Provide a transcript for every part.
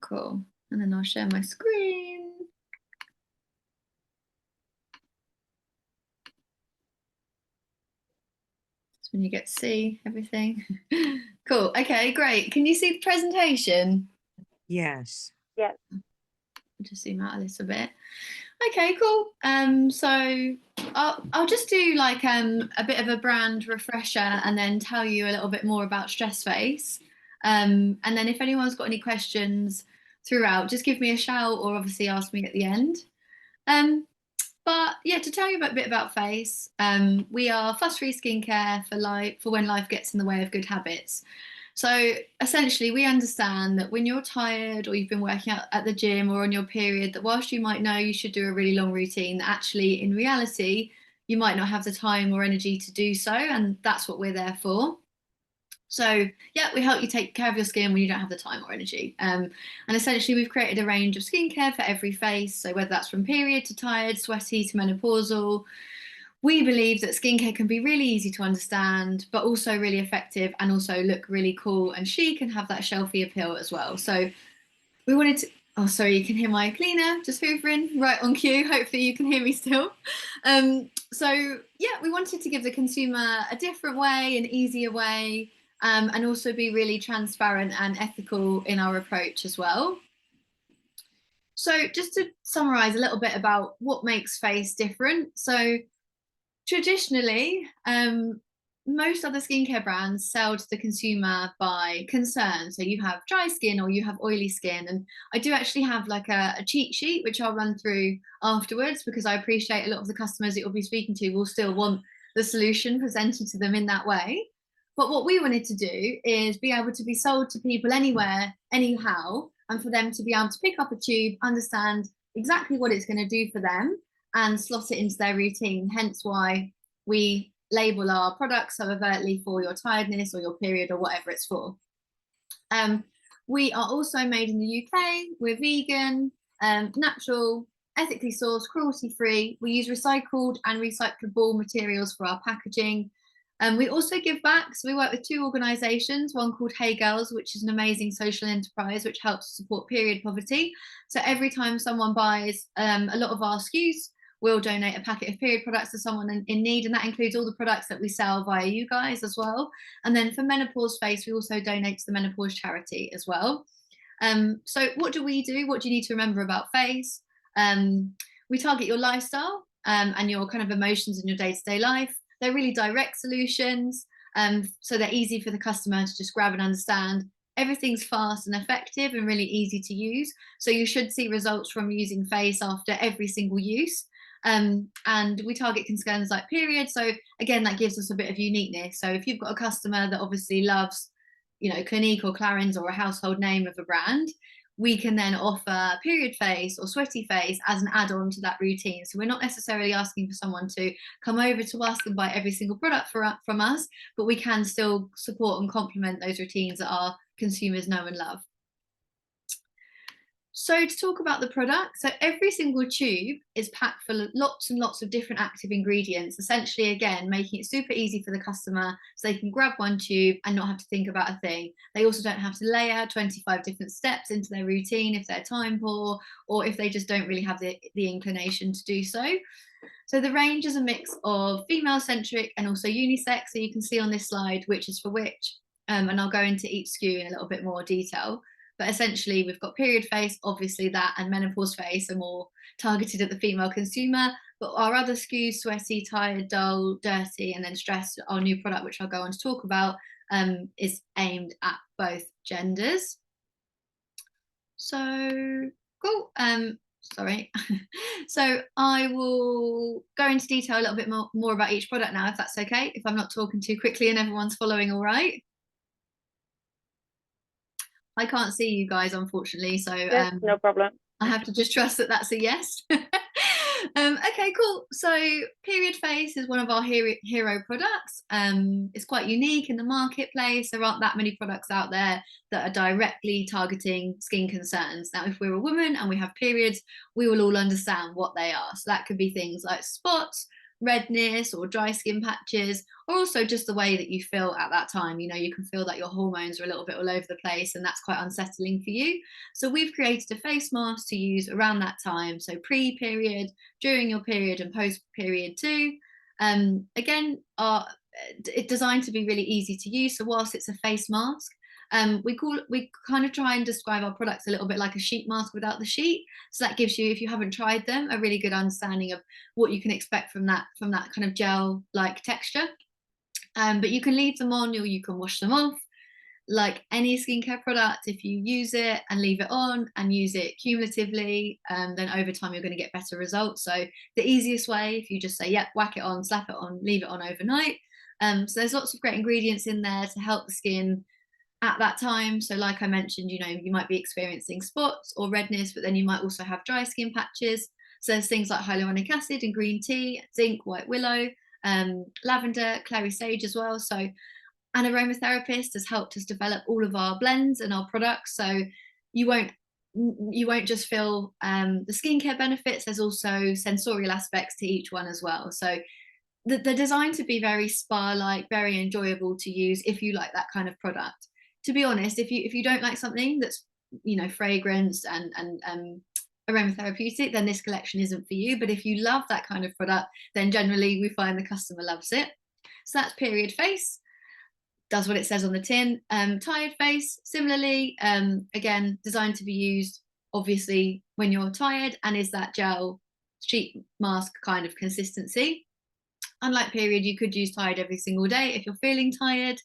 Cool. And then I'll share my screen. That's when you get to see everything. Cool. Okay, great. Can you see the presentation? Yes. Yeah. I'll just zoom out a little bit. Okay, cool. So I'll just do like a bit of a brand refresher and then tell you a little bit more about Stress Face. And then if anyone's got any questions throughout, just give me a shout or obviously ask me at the end. But yeah, to tell you a bit about Faace, we are fuss-free skincare for life, for when life gets in the way of good habits. So essentially, we understand that when you're tired or you've been working out at the gym or on your period, that whilst you might know you should do a really long routine, that actually in reality, you might not have the time or energy to do so. And that's what we're there for. So yeah, we help you take care of your skin when you don't have the time or energy. And essentially, we've created a range of skincare for every phase. So whether that's from period to tired, sweaty to menopausal, we believe that skincare can be really easy to understand, but also really effective and also look really cool and chic and have that shelfie appeal as well. So we wanted to. Oh, sorry, you can hear my cleaner just hoovering right on cue. Hopefully, you can hear me still. So yeah, we wanted to give the consumer a different way, an easier way, and also be really transparent and ethical in our approach as well. So just to summarize a little bit about what makes Faace different. So traditionally, most other skincare brands sell to the consumer by concern. So you have dry skin or you have oily skin. And I do actually have like a cheat sheet, which I'll run through afterwards, because I appreciate a lot of the customers that you'll be speaking to will still want the solution presented to them in that way. But what we wanted to do is be able to be sold to people anywhere, anyhow, and for them to be able to pick up a tube, understand exactly what it's going to do for them, and slot it into their routine. Hence why we label our products so overtly for your tiredness or your period or whatever it's for. We are also made in the UK. We're vegan, natural, ethically sourced, cruelty-free. We use recycled and recyclable materials for our packaging. We also give back. So we work with two organisations, one called Hey Girls, which is an amazing social enterprise which helps support period poverty. So every time someone buys a lot of our SKUs, we'll donate a packet of period products to someone in need, and that includes all the products that we sell via you guys as well. And then for Menopause Space, we also donate to the Menopause charity as well. So what do we do? What do you need to remember about Faace? We target your lifestyle and your kind of emotions in your day-to-day life. They're really direct solutions, so they're easy for the customer to just grab and understand. Everything's fast and effective and really easy to use. So you should see results from using Faace after every single use. And we target concerns like period. So again, that gives us a bit of uniqueness. So if you've got a customer that obviously loves, you know, Clinique or Clarins or a household name of a brand, we can then offer period Faace or sweaty Faace as an add-on to that routine. So we're not necessarily asking for someone to come over to us and buy every single product from us, but we can still support and complement those routines that our consumers know and love. So to talk about the product, so every single tube is packed full of lots and lots of different active ingredients, essentially, again, making it super easy for the customer so they can grab one tube and not have to think about a thing. They also don't have to layer 25 different steps into their routine if they're time poor or if they just don't really have the inclination to do so. So the range is a mix of female-centric and also unisex, so you can see on this slide which is for which, and I'll go into each SKU in a little bit more detail. But essentially, we've got period Faace, obviously that, and menopause Faace are more targeted at the female consumer. But our other SKUs, sweaty, tired, dull, dirty, and then stress, our new product, which I'll go on to talk about, is aimed at both genders. So, cool. Sorry. So I will go into detail a little bit more about each product now, if that's okay, if I'm not talking too quickly and everyone's following all right. I can't see you guys, unfortunately, so no problem. I have to just trust that that's a yes. Okay, cool. So period Faace is one of our hero products. It's quite unique in the marketplace. There aren't that many products out there that are directly targeting skin concerns. Now, if we're a woman and we have periods, we will all understand what they are. So that could be things like spots, redness or dry skin patches, or also just the way that you feel at that time. You can feel that your hormones are a little bit all over the place, and that's quite unsettling for you. So we've created a face mask to use around that time, so pre-period, during your period, and post-period too. Again, it's designed to be really easy to use. So whilst it's a face mask, we kind of try and describe our products a little bit like a sheet mask without the sheet. So that gives you, if you haven't tried them, a really good understanding of what you can expect from that kind of gel like texture. But you can leave them on, or you can wash them off. Like any skincare product, if you use it and leave it on and use it cumulatively, then over time you're going to get better results. So the easiest way, if you just say, yep, whack it on, slap it on, leave it on overnight. So there's lots of great ingredients in there to help the skin at that time. So like I mentioned, you might be experiencing spots or redness, but then you might also have dry skin patches. So there's things like hyaluronic acid and green tea, zinc, white willow, lavender, clary sage as well. So an aromatherapist has helped us develop all of our blends and our products. So you won't just feel the skincare benefits. There's also sensorial aspects to each one as well. So they're designed to be very spa-like, very enjoyable to use if you like that kind of product. To be honest, if you don't like something that's fragrance and aromatherapeutic, then this collection isn't for you. But if you love that kind of product, then generally we find the customer loves it. So that's period face. Does what it says on the tin. Tired face, similarly, again, designed to be used obviously when you're tired, and is that gel sheet mask kind of consistency. Unlike period, you could use tired every single day if you're feeling tired.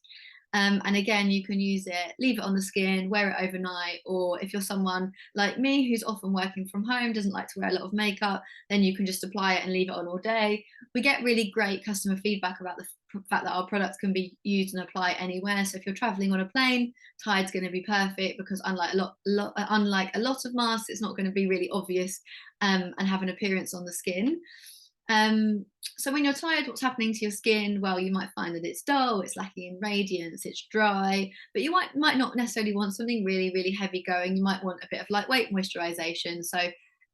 And again, you can use it, leave it on the skin, wear it overnight, or if you're someone like me who's often working from home, doesn't like to wear a lot of makeup, then you can just apply it and leave it on all day. We get really great customer feedback about the fact that our products can be used and applied anywhere. So if you're traveling on a plane, Tide's going to be perfect, because unlike a lot of masks, it's not going to be really obvious and have an appearance on the skin. So when you're tired, what's happening to your skin? Well, you might find that it's dull, it's lacking in radiance, it's dry, but you might not necessarily want something really, really heavy going. You might want a bit of lightweight moisturization. So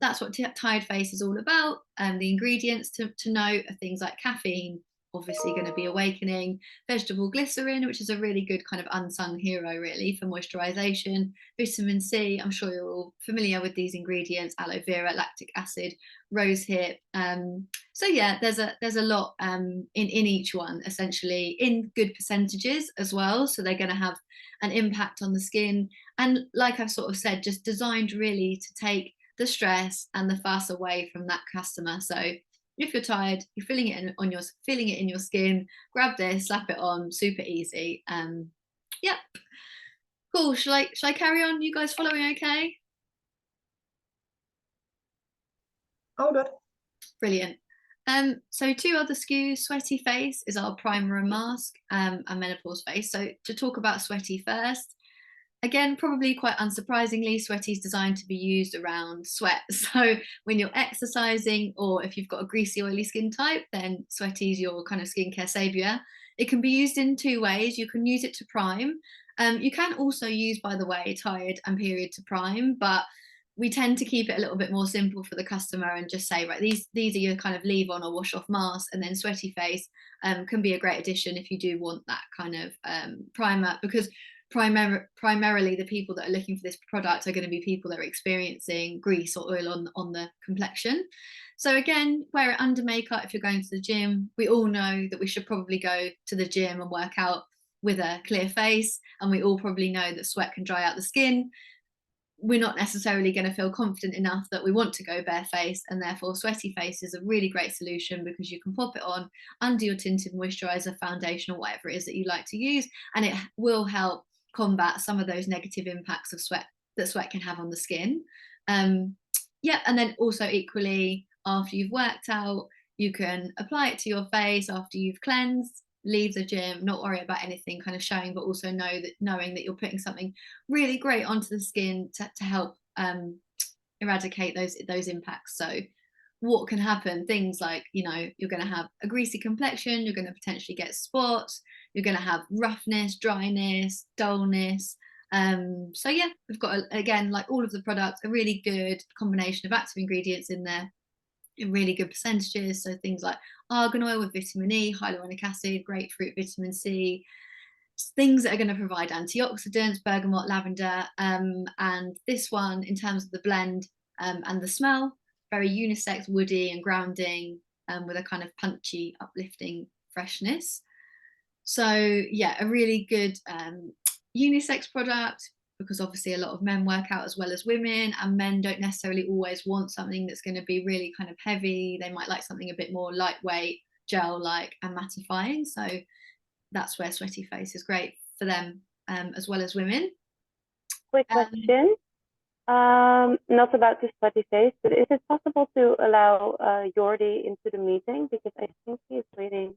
that's what Tired Face is all about. The ingredients to note are things like caffeine, obviously going to be awakening, vegetable glycerin, which is a really good kind of unsung hero really for moisturization, vitamin C, I'm sure you're all familiar with these ingredients, aloe vera, lactic acid, rose hip. So yeah, there's a lot in each one, essentially, in good percentages as well. So they're going to have an impact on the skin. And like I've sort of said, just designed really to take the stress and the fuss away from that customer. So if you're tired, you're feeling it in your skin, grab this, slap it on, super easy. Yep. Cool. Shall I carry on? You guys following okay? Oh, good. Brilliant. So two other SKUs, Sweaty Face is our primer and mask, and Menopause Face. So to talk about Sweaty first, again, probably quite unsurprisingly, Sweaty is designed to be used around sweat. So when you're exercising, or if you've got a greasy, oily skin type, then Sweaty is your kind of skincare savior. It can be used in two ways. You can use it to prime. You can also use, by the way, Tired and Period to prime, but we tend to keep it a little bit more simple for the customer and just say, right, these are your kind of leave on or wash off masks, and then Sweaty Face can be a great addition if you do want that kind of primer, because primarily the people that are looking for this product are going to be people that are experiencing grease or oil on the complexion. So again, wear it under makeup if you're going to the gym. We all know that we should probably go to the gym and work out with a clear face, and we all probably know that sweat can dry out the skin. We're not necessarily going to feel confident enough that we want to go barefaced, and therefore Sweaty Face is a really great solution, because you can pop it on under your tinted moisturizer, foundation, or whatever it is that you like to use, and it will help combat some of those negative impacts of sweat that sweat can have on the skin. Yeah, and then also equally, after you've worked out, you can apply it to your face after you've cleansed, leave the gym, not worry about anything kind of showing, but also knowing that you're putting something really great onto the skin to help eradicate those impacts. So what can happen? Things like, you're going to have a greasy complexion, you're going to potentially get spots, you're going to have roughness, dryness, dullness. So yeah, we've got, again, like all of the products, a really good combination of active ingredients in there in really good percentages. So things like argan oil with vitamin E, hyaluronic acid, grapefruit, vitamin C, things that are going to provide antioxidants, bergamot, lavender. And this one, in terms of the blend and the smell, very unisex, woody and grounding, with a kind of punchy, uplifting freshness. So yeah, a really good unisex product, because obviously a lot of men work out as well as women, and men don't necessarily always want something that's going to be really kind of heavy. They might like something a bit more lightweight, gel-like and mattifying. So that's where Sweaty Face is great for them, as well as women. Quick question. Not about the Sweaty Face, but is it possible to allow Jordi into the meeting? Because I think he is waiting.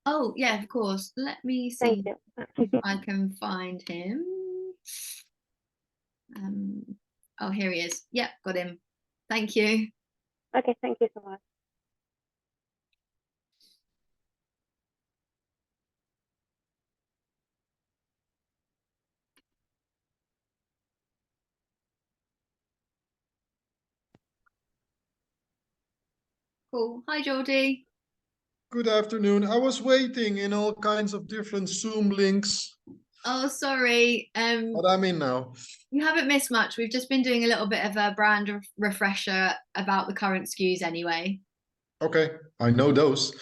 Oh, yeah, of course. Let me see if I can find him. Oh, here he is. Yep, got him. Thank you. Okay, thank you so much. Cool. Hi, Jordi. Good afternoon. I was waiting in all kinds of different Zoom links, Oh, sorry. but I'm in now. You haven't missed much. We've just been doing a little bit of a brand refresher about the current SKUs anyway. Okay, I know those.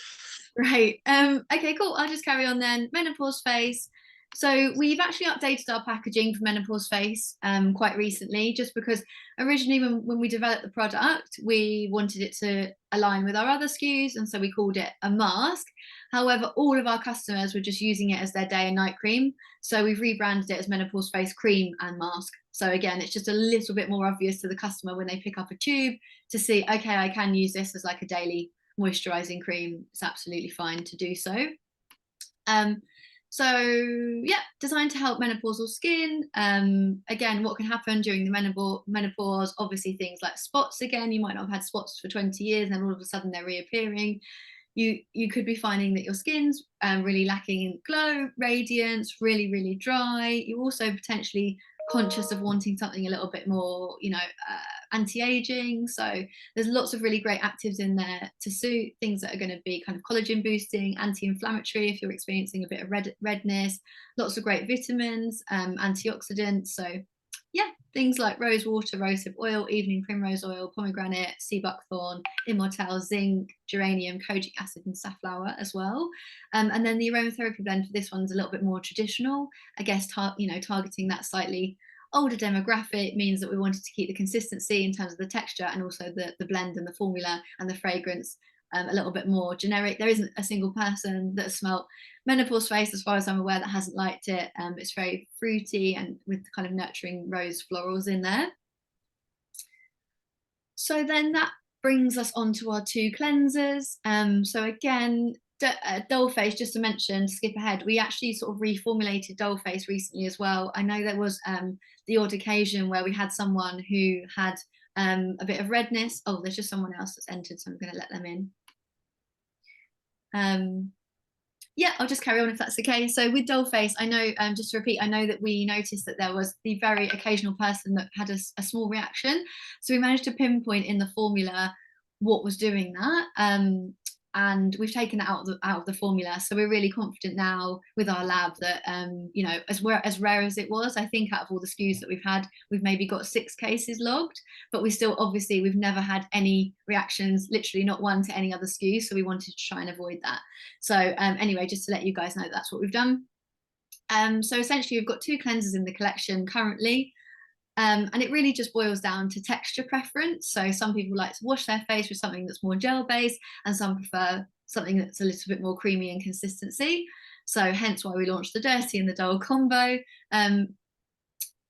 Right. Okay, cool. I'll just carry on then. Menopause Face. So we've actually updated our packaging for Menopause Face quite recently, just because originally when we developed the product, we wanted it to align with our other SKUs, and so we called it a mask. However, all of our customers were just using it as their day and night cream. So we've rebranded it as Menopause Face Cream and Mask. So again, it's just a little bit more obvious to the customer when they pick up a tube to see, okay, I can use this as like a daily moisturizing cream. It's absolutely fine to do so. So yeah, designed to help menopausal skin. Again, what can happen during the menopause? Obviously, things like spots. Again, you might not have had spots for 20 years, and then all of a sudden they're reappearing. You could be finding that your skin's really lacking in glow, radiance, really dry. You're also potentially conscious of wanting something a little bit more, anti-aging. So there's lots of really great actives in there to suit things that are going to be kind of collagen boosting, anti-inflammatory if you're experiencing a bit of redness, lots of great vitamins, antioxidants. So yeah, things like rose water, rosehip oil, evening primrose oil, pomegranate, sea buckthorn, immortelle, zinc, geranium, kojic acid, and safflower as well. And then the aromatherapy blend for this one's a little bit more traditional, I guess, targeting that slightly older demographic. Means that we wanted to keep the consistency in terms of the texture, and also the blend and the formula and the fragrance a little bit more generic. There isn't a single person that smelt Menopause Face, as far as I'm aware, that hasn't liked it. It's very fruity and with kind of nurturing rose florals in there. So then that brings us on to our two cleansers. So again, Doll Face, just to mention, to skip ahead, we actually sort of reformulated Doll Face recently as well. I know there was the odd occasion where we had someone who had a bit of redness. Oh, there's just someone else that's entered, so I'm going to let them in. Yeah, I'll just carry on if that's okay. So with Doll Face, I know, just to repeat, I know that we noticed that there was the very occasional person that had a small reaction. So we managed to pinpoint in the formula what was doing that. And we've taken that out of the formula. So we're really confident now with our lab that, as rare as it was, I think out of all the SKUs that we've had, we've maybe got 6 cases logged, but we still, obviously, we've never had any reactions, literally not one to any other SKU. So we wanted to try and avoid that. So anyway, just to let you guys know, that's what we've done. So essentially, we've got 2 cleansers in the collection currently. And it really just boils down to texture preference. So some people like to wash their face with something that's more gel based, and some prefer something that's a little bit more creamy in consistency. So hence why we launched the Dirty and the Dull combo.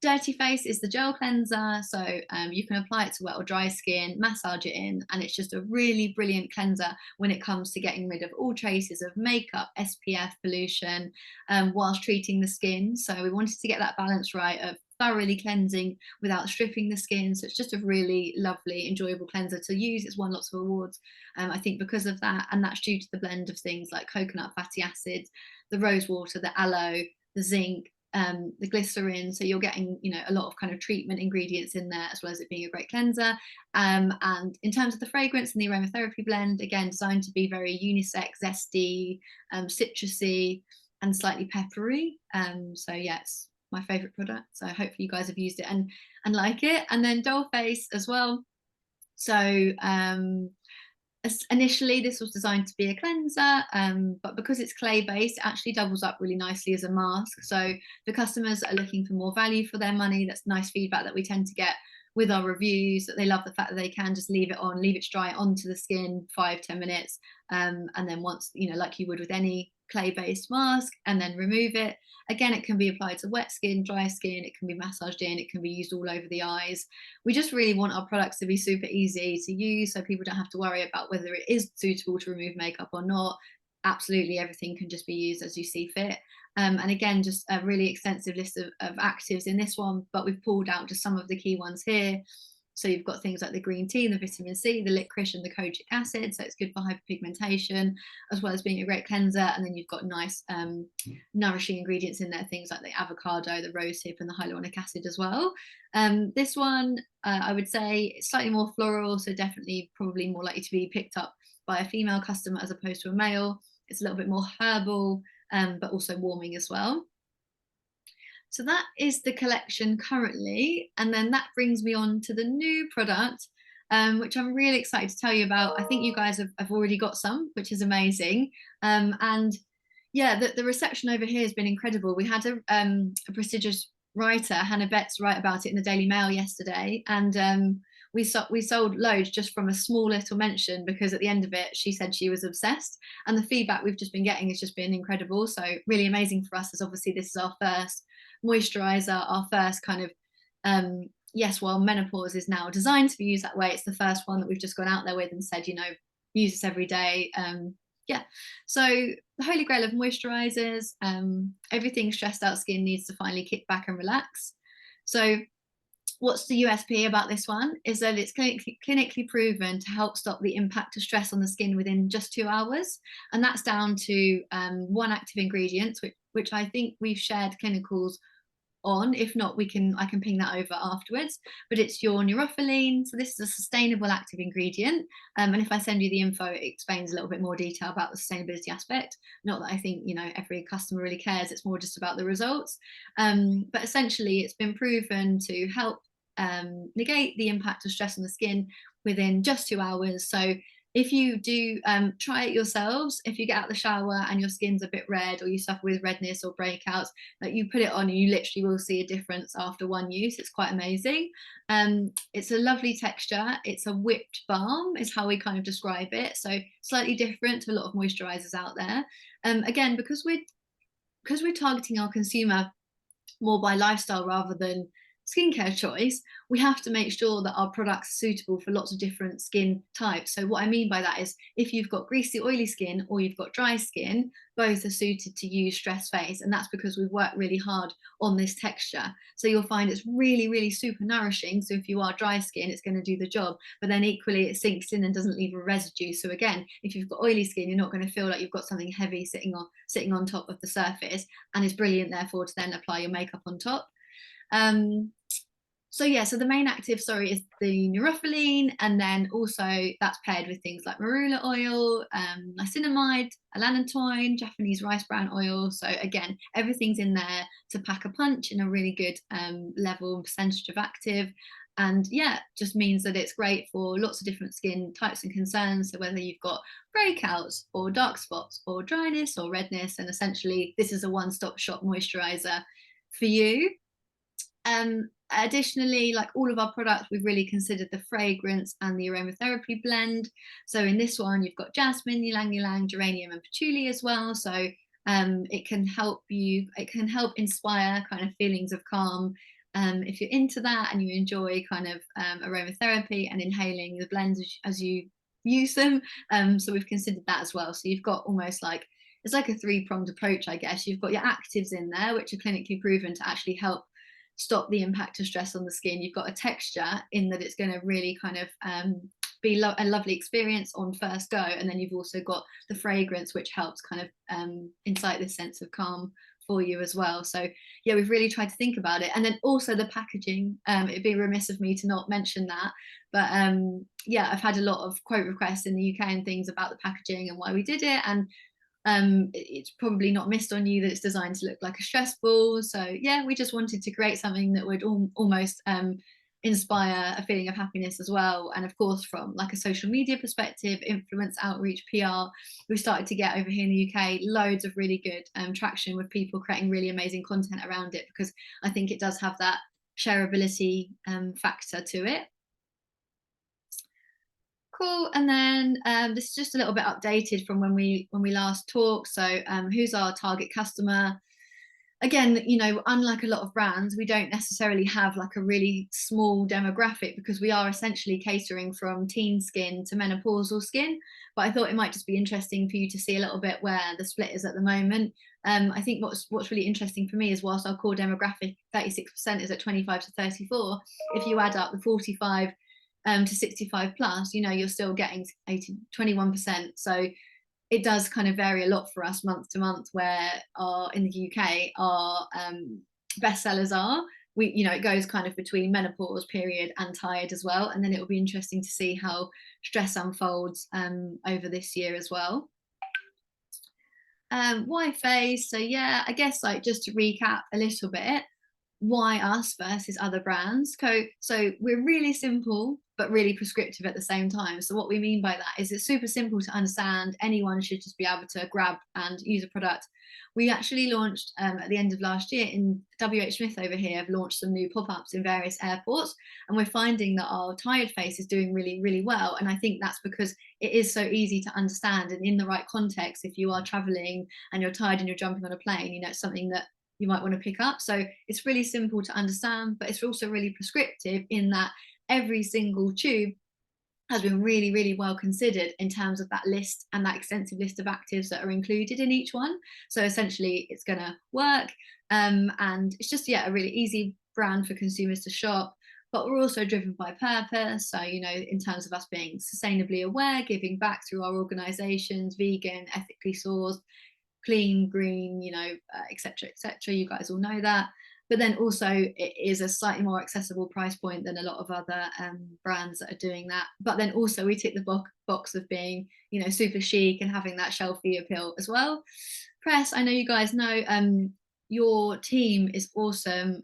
Dirty Face is the gel cleanser, so you can apply it to wet or dry skin, massage it in, and it's just a really brilliant cleanser when it comes to getting rid of all traces of makeup, SPF, pollution, whilst treating the skin. So we wanted to get that balance right of thoroughly cleansing without stripping the skin. So it's just a really lovely, enjoyable cleanser to use. It's won lots of awards, I think, because of that, and that's due to the blend of things like coconut fatty acids, the rose water, the aloe, the zinc, the glycerin, so you're getting, you know, a lot of kind of treatment ingredients in there, as well as it being a great cleanser. And in terms of the fragrance and the aromatherapy blend, again, designed to be very unisex, zesty, citrusy, and slightly peppery. So yeah, it's my favorite product, so hopefully you guys have used it and like it. And then Dollface as well. So initially this was designed to be a cleanser, but because it's clay based, it actually doubles up really nicely as a mask. So the customers are looking for more value for their money. That's nice feedback that we tend to get with our reviews, that they love the fact that they can just leave it dry onto the skin 5-10 minutes, and then once, you know, like you would with any clay based mask, and then remove it. Again, it can be applied to wet skin, dry skin, it can be massaged in, it can be used all over the eyes. We just really want our products to be super easy to use, so people don't have to worry about whether it is suitable to remove makeup or not. Absolutely everything can just be used as you see fit. And again, just a really extensive list of actives in this one, but we've pulled out just some of the key ones here. So you've got things like the green tea, the vitamin C, the licorice, and the kojic acid. So it's good for hyperpigmentation, as well as being a great cleanser. And then you've got nice nourishing ingredients in there, things like the avocado, the rosehip, and the hyaluronic acid as well. This one, I would say, it's slightly more floral, so definitely probably more likely to be picked up by a female customer as opposed to a male. It's a little bit more herbal, but also warming as well. So that is the collection currently. And then that brings me on to the new product, which I'm really excited to tell you about. I think you guys have already got some, which is amazing. And yeah, the reception over here has been incredible. We had a prestigious writer, Hannah Betts, write about it in the Daily Mail yesterday. And we sold loads just from a small little mention, because at the end of it, she said she was obsessed. And the feedback we've just been getting has just been incredible. So really amazing for us, as obviously this is our first moisturizer, our first kind of yes, while menopause is now designed to be used that way, it's the first one that we've just gone out there with and said, you know, use this every day. Yeah, so the holy grail of moisturizers. Everything stressed out skin needs to finally kick back and relax. So what's the USP about this one is that it's clinically proven to help stop the impact of stress on the skin within just 2 hours. And that's down to one active ingredient, which I think we've shared clinicals on. If not, I can ping that over afterwards. But it's your neurophyllene. So this is a sustainable active ingredient. And if I send you the info, it explains a little bit more detail about the sustainability aspect. Not that I think, you know, every customer really cares. It's more just about the results. But essentially, it's been proven to help negate the impact of stress on the skin within just 2 hours. So if you do try it yourselves, if you get out of the shower and your skin's a bit red, or you suffer with redness or breakouts, that you put it on and you literally will see a difference after one use. It's quite amazing. It's a lovely texture. It's a whipped balm is how we kind of describe it. So slightly different to a lot of moisturizers out there. Again, because we're targeting our consumer more by lifestyle rather than skincare choice, we have to make sure that our products are suitable for lots of different skin types. So what I mean by that is, if you've got greasy, oily skin or you've got dry skin, both are suited to use Stress Face. And that's because we've worked really hard on this texture. So you'll find it's really, really super nourishing. So if you are dry skin, it's going to do the job, but then equally it sinks in and doesn't leave a residue. So again, if you've got oily skin, you're not going to feel like you've got something heavy sitting on top of the surface, and it's brilliant therefore to then apply your makeup on top. So yeah, so the main active, is the neurophyllene, and then also that's paired with things like marula oil, niacinamide, allantoin, Japanese rice bran oil. So again, everything's in there to pack a punch in a really good level and percentage of active. And yeah, just means that it's great for lots of different skin types and concerns. So whether you've got breakouts or dark spots or dryness or redness, and essentially this is a one-stop shop moisturizer for you. Additionally, like all of our products, we've really considered the fragrance and the aromatherapy blend. So in this one, you've got jasmine, ylang ylang, geranium, and patchouli as well. So it can help inspire kind of feelings of calm. If you're into that and you enjoy kind of aromatherapy and inhaling the blends as you use them. So we've considered that as well. So you've got almost like, it's like a three-pronged approach, I guess. You've got your actives in there, which are clinically proven to actually help stop the impact of stress on the skin. You've got a texture in that it's going to really kind of be a lovely experience on first go. And then you've also got the fragrance, which helps kind of incite this sense of calm for you as well. So yeah, we've really tried to think about it. And then also the packaging, it'd be remiss of me to not mention that, but yeah, I've had a lot of quote requests in the UK and things about the packaging and why we did it. And it's probably not missed on you that it's designed to look like a stress ball. So yeah, we just wanted to create something that would almost inspire a feeling of happiness as well. And of course, from like a social media perspective, influence, outreach, PR, we started to get over here in the UK loads of really good traction with people creating really amazing content around it, because I think it does have that shareability factor to it. Cool. And then this is just a little bit updated from when we last talked. So who's our target customer? Again, you know, unlike a lot of brands, we don't necessarily have like a really small demographic, because we are essentially catering from teen skin to menopausal skin. But I thought it might just be interesting for you to see a little bit where the split is at the moment. I think what's really interesting for me is, whilst our core demographic 36% is at 25 to 34, if you add up the 45 to 65 plus, you know, you're still getting 21%. So it does kind of vary a lot for us month to month, where in the UK our bestsellers are. You know, it goes kind of between menopause period and tired as well. And then it will be interesting to see how stress unfolds over this year as well. Why Faace? So yeah, I guess like just to recap a little bit, why us versus other brands? So we're really simple but really prescriptive at the same time. So what we mean by that is it's super simple to understand. Anyone should just be able to grab and use a product. We actually launched at the end of last year in WH Smith over here, have launched some new pop-ups in various airports, and we're finding that our tired face is doing really, really well. And I think that's because it is so easy to understand, and in the right context, if you are traveling and you're tired and you're jumping on a plane, you know, it's something that you might want to pick up. So it's really simple to understand, but it's also really prescriptive in that every single tube has been really, really well considered in terms of that list and that extensive list of actives that are included in each one. So essentially it's going to work. And it's just, yeah, a really easy brand for consumers to shop. But we're also driven by purpose. So, you know, in terms of us being sustainably aware, giving back through our organizations, vegan, ethically sourced, clean, green, you know, etc., etc. You guys all know that. But then also it is a slightly more accessible price point than a lot of other brands that are doing that. But then also we tick the box of being, you know, super chic and having that shelfie appeal as well. Press, I know you guys know your team is awesome.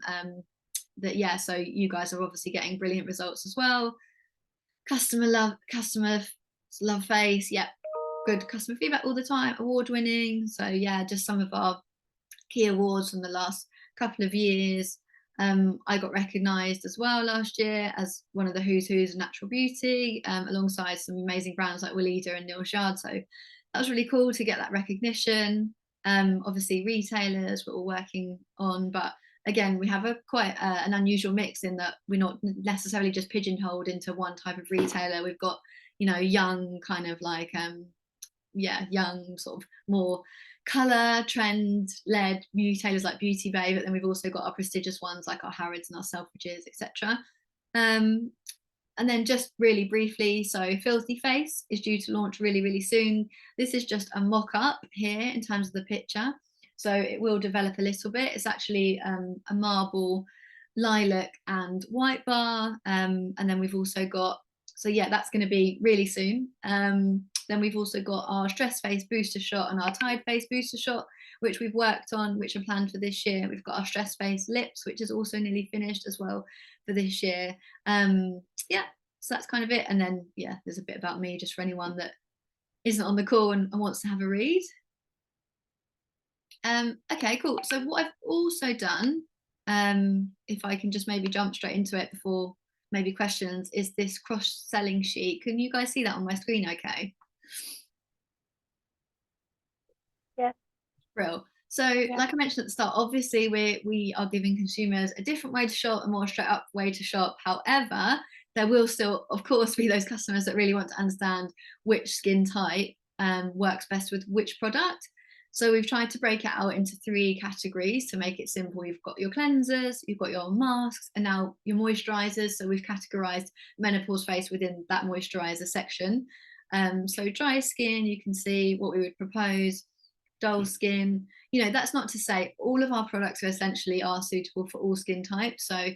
Yeah, so you guys are obviously getting brilliant results as well. Customer love Faace. Yeah, good customer feedback all the time, award winning. So yeah, just some of our key awards from the last couple of years. I got recognised as well last year as one of the who's of natural beauty, alongside some amazing brands like Willeda and Neil Shard. So that was really cool to get that recognition. Obviously retailers we're all working on, but again, we have quite an unusual mix in that we're not necessarily just pigeonholed into one type of retailer. We've got, you know, young kind of like young sort of more color trend led retailers like Beauty Bay, but then we've also got our prestigious ones like our Harrods and our Selfridges, etc. And then just really briefly, so Filthy Face is due to launch really, really soon. This is just a mock-up here in terms of the picture, so it will develop a little bit. It's actually a marble, lilac and white bar, and then we've also got, so yeah, that's going to be really soon. Then we've also got our Stress Face Booster Shot and our Tide Face Booster Shot, which we've worked on, which are planned for this year. We've got our Stress Face Lips, which is also nearly finished as well for this year. Yeah, so that's kind of it. And then, yeah, there's a bit about me just for anyone that isn't on the call and wants to have a read. Okay, cool. So what I've also done, if I can just maybe jump straight into it before maybe questions, is this cross-selling sheet. Can you guys see that on my screen okay? Yeah. Real. So like I mentioned at the start, obviously we are giving consumers a different way to shop, a more straight up way to shop. However, there will still, of course, be those customers that really want to understand which skin type works best with which product. So we've tried to break it out into 3 categories to make it simple. You've got your cleansers, you've got your masks, and now your moisturizers. So we've categorized menopause face within that moisturizer section. So dry skin, you can see what we would propose. dull skin. You know, that's not to say all of our products essentially are suitable for all skin types. So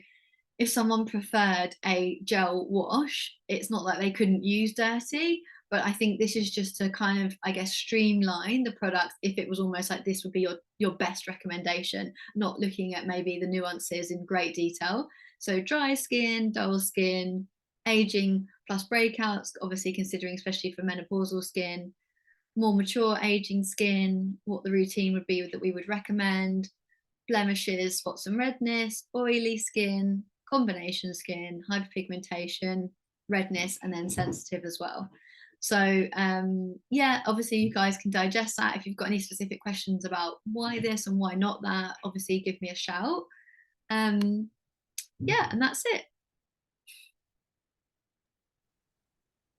if someone preferred a gel wash, it's not like they couldn't use dirty. But I think this is just to kind of, I guess, streamline the product. If it was almost like this would be your best recommendation, not looking at maybe the nuances in great detail. So dry skin, dull skin, aging plus breakouts, obviously considering especially for menopausal skin, more mature aging skin, what the routine would be that we would recommend, blemishes, spots and redness, oily skin, combination skin, hyperpigmentation, redness, and then sensitive as well. So yeah, obviously you guys can digest that. If you've got any specific questions about why this and why not that, obviously give me a shout. Yeah, and that's it.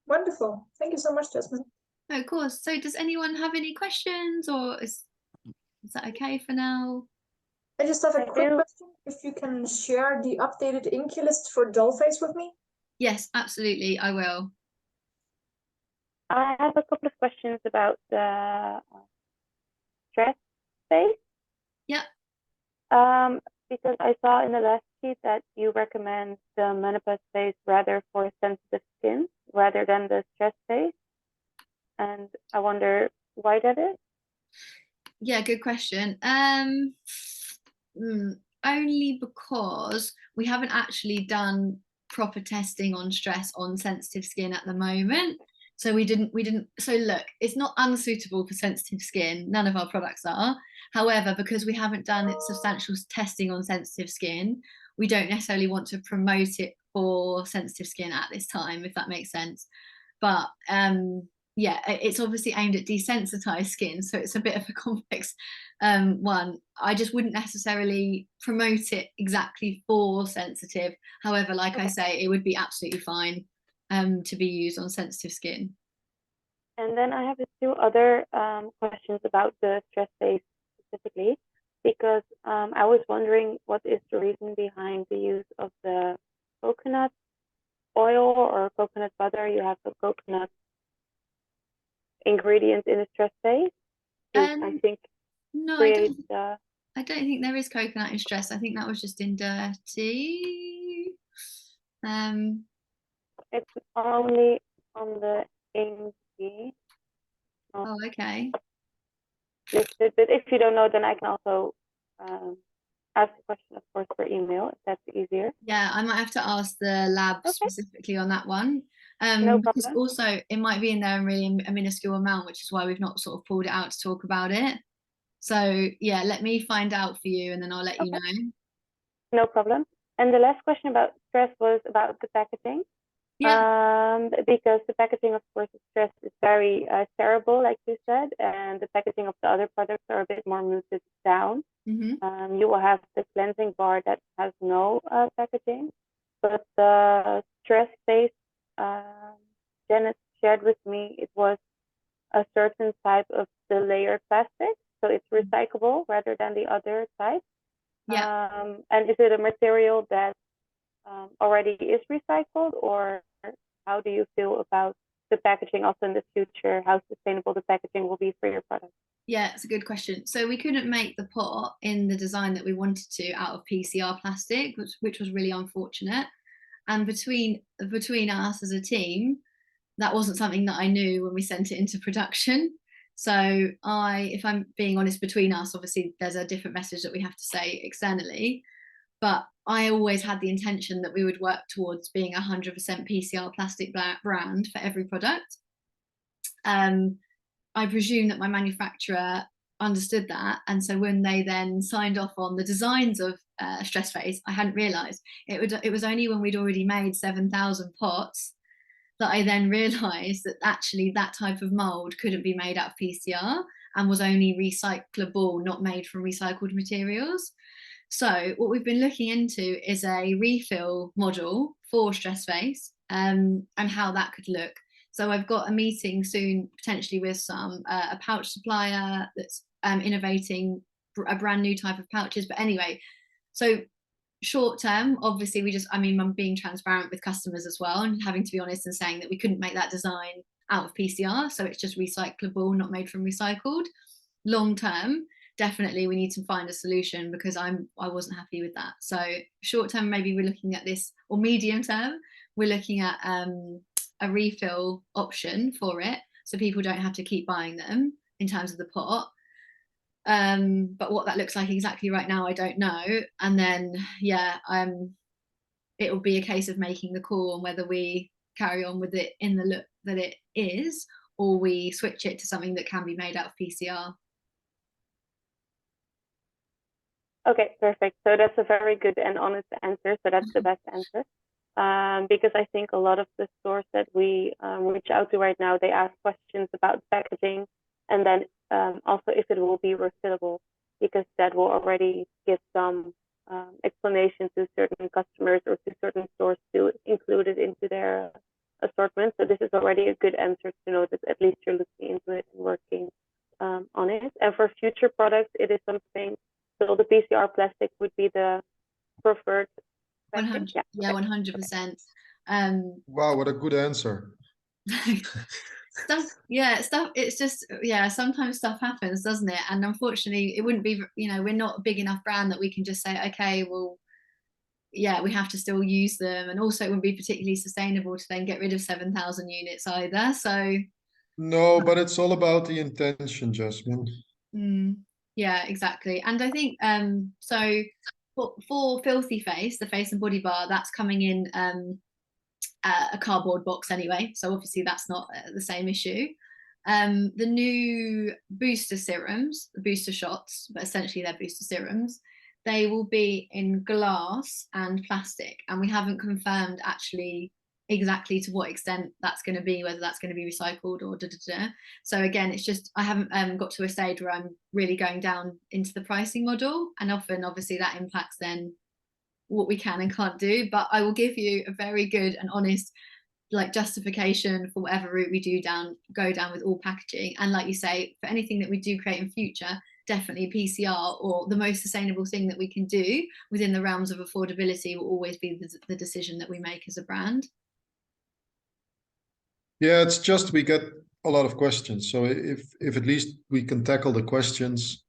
Wonderful. Thank you so much, Jasmine. Of course. So does anyone have any questions, or is that okay for now? I just have a I quick do. question. If you can share the updated Inky list for Dollface with me? Yes, absolutely, I will. I have a couple of questions about the stress phase. Yeah. Because I saw in the last sheet that you recommend the menopause phase rather for sensitive skin rather than the stress phase. And I wonder why that is. Yeah, good question. Only because we haven't actually done proper testing on stress on sensitive skin at the moment. So we didn't, so look, it's not unsuitable for sensitive skin. None of our products are. However, because we haven't done substantial testing on sensitive skin, we don't necessarily want to promote it for sensitive skin at this time, if that makes sense. But yeah, it's obviously aimed at desensitized skin, so it's a bit of a complex one. I just wouldn't necessarily promote it exactly for sensitive. However, like I say, it would be absolutely fine to be used on sensitive skin. And then I have two other questions about the stress phase specifically, because I was wondering what is the reason behind the use of the coconut oil or coconut butter. You have the coconut ingredient in the stress phase. I think no, create I don't think there is coconut in stress. I think that was just in dirty. It's only on the Inky. Oh, okay. Listed, but if you don't know, then I can also ask the question, of course, per email if that's easier. Yeah, I might have to ask the lab specifically on that one. No because problem. also it might be in there in really a minuscule amount, which is why we've not sort of pulled it out to talk about it. So yeah, let me find out for you and then I'll let you know. No problem. And the last question about stress was about the packaging. Yeah. Because the packaging, of course, of stress is very sterile, like you said, and the packaging of the other products are a bit more muted down. You will have the cleansing bar that has no packaging, but the stress phase Janet shared with me, it was a certain type of the layered plastic, so it's recyclable rather than the other type. Yeah. And is it a material that already is recycled, or how do you feel about the packaging also in the future, how sustainable the packaging will be for your product? Yeah, it's a good question. So we couldn't make the pot in the design that we wanted to out of PCR plastic, which was really unfortunate. And between us as a team, that wasn't something that I knew when we sent it into production. So if I'm being honest, between us, obviously there's a different message that we have to say externally, but I always had the intention that we would work towards being 100% PCR plastic brand for every product. I presume that my manufacturer understood that, and so when they then signed off on the designs of Stress Phase, I hadn't realised it was only when we'd already made 7,000 pots that I then realised that actually that type of mould couldn't be made out of PCR and was only recyclable, not made from recycled materials. So what we've been looking into is a refill model for Stress Face and how that could look. So I've got a meeting soon, potentially with a pouch supplier that's innovating a brand new type of pouches. But anyway, so short term, obviously I'm being transparent with customers as well and having to be honest and saying that we couldn't make that design out of PCR. So it's just recyclable, not made from recycled. long term, definitely we need to find a solution, because I wasn't happy with that. So short term, maybe we're looking at this, or medium term, we're looking at a refill option for it, so people don't have to keep buying them in terms of the pot. But what that looks like exactly right now, I don't know. And then it will be a case of making the call on whether we carry on with it in the look that it is, or we switch it to something that can be made out of PCR. Okay, perfect. So that's a very good and honest answer. So that's the best answer. Because I think a lot of the stores that we reach out to right now, they ask questions about packaging, and then also if it will be refillable, because that will already give some explanation to certain customers or to certain stores to include it into their assortment. So this is already a good answer to know that at least you're looking into it and working on it. And for future products, it is something, so the PCR plastic would be the preferred. 100, yeah, 100%. Wow, what a good answer. Stuff, it's just, sometimes stuff happens, doesn't it? And unfortunately it wouldn't be, we're not a big enough brand that we can just say, okay, well, yeah, we have to still use them. And also it wouldn't be particularly sustainable to then get rid of 7,000 units either. So no, but it's all about the intention, Jasmine. Yeah, exactly. And I think so for Filthy Face, the face and body bar, that's coming in a cardboard box anyway, so obviously that's not the same issue. The new booster serums, the booster shots, but essentially they're booster serums, they will be in glass and plastic, and we haven't confirmed actually exactly to what extent that's going to be, whether that's going to be recycled or So again, it's just I haven't got to a stage where I'm really going down into the pricing model, and often obviously that impacts then what we can and can't do. But I will give you a very good and honest justification for whatever route we do go down with all packaging. And like you say, for anything that we do create in future, definitely PCR or the most sustainable thing that we can do within the realms of affordability will always be the decision that we make as a brand. Yeah, it's just we get a lot of questions. So if at least we can tackle the questions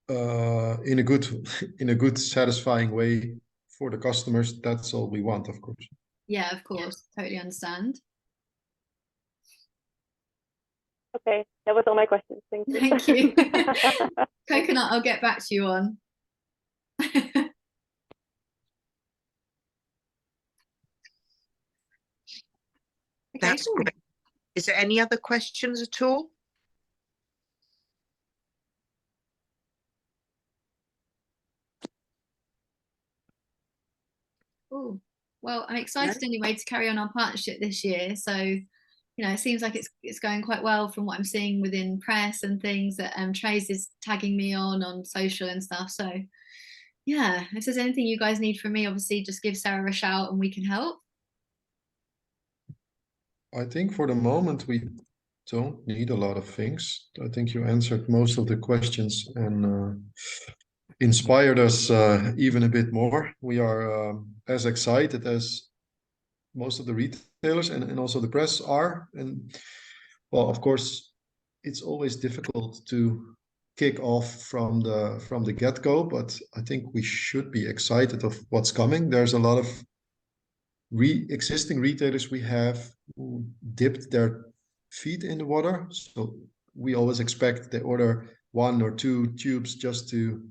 in a good satisfying way for the customers, that's all we want, of course. Yeah, of course, totally understand. Okay, that was all my questions. Thank you. Thank you. Coconut, I'll get back to you on. Okay. That's great. Is there any other questions at all? Oh, well, I'm excited anyway to carry on our partnership this year. So, it seems like it's going quite well from what I'm seeing within press and things that Trace is tagging me on social and stuff. So, yeah, if there's anything you guys need from me, obviously just give Sarah a shout and we can help. I think for the moment we don't need a lot of things. I think you answered most of the questions and inspired us even a bit more. We are as excited as most of the retailers and also the press are. And well, of course, it's always difficult to kick off from the get-go, but I think we should be excited of what's coming. There's a lot of existing retailers we have who dipped their feet in the water. So we always expect they order 1 or 2 tubes just to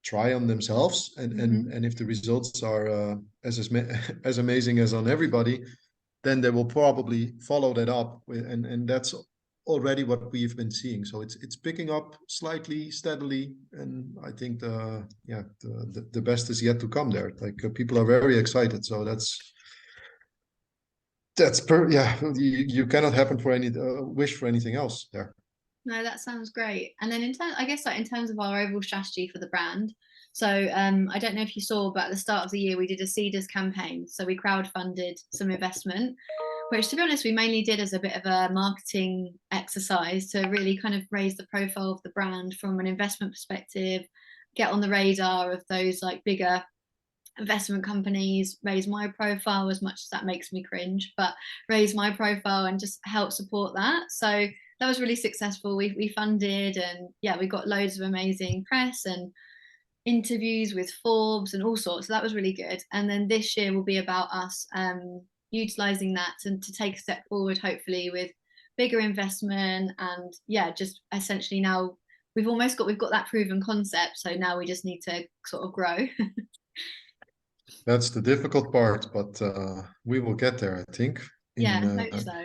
try on themselves. And if the results are as amazing as on everybody, then they will probably follow that up with, and that's already what we've been seeing. So it's picking up slightly, steadily, and I think the best is yet to come there. People are very excited, so you cannot happen for any wish for anything else there. No, that sounds great. And then in terms of our overall strategy for the brand, so I don't know if you saw, but at the start of the year we did a Seeders campaign. So we crowdfunded some investment, which to be honest we mainly did as a bit of a marketing exercise to really kind of raise the profile of the brand from an investment perspective, get on the radar of those bigger investment companies, raise my profile, as much as that makes me cringe, but raise my profile and just help support that. So that was really successful. We funded, and yeah, we got loads of amazing press and interviews with Forbes and all sorts. So that was really good. And then this year will be about us utilizing that and to take a step forward, hopefully with bigger investment. And yeah, just essentially now we've got that proven concept. So now we just need to sort of grow. That's the difficult part, but we will get there, I think. Yeah, hope so.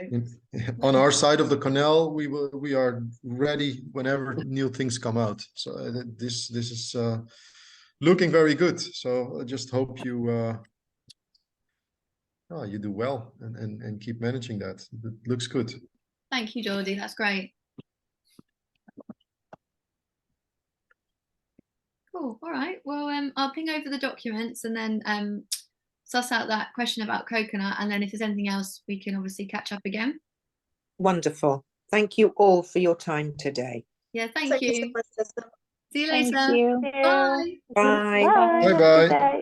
On our side of the canal, we are ready whenever new things come out. So this is looking very good. So I just hope you you do well and keep managing that. It looks good. Thank you, Geordie. That's great. Cool. All right. Well, I'll ping over the documents and then suss out that question about coconut. And then if there's anything else, we can obviously catch up again. Wonderful. Thank you all for your time today. Yeah, thank you. So much, Jessica. See you Thank later. you. Bye. Bye. Bye. Bye-bye. Have a good day.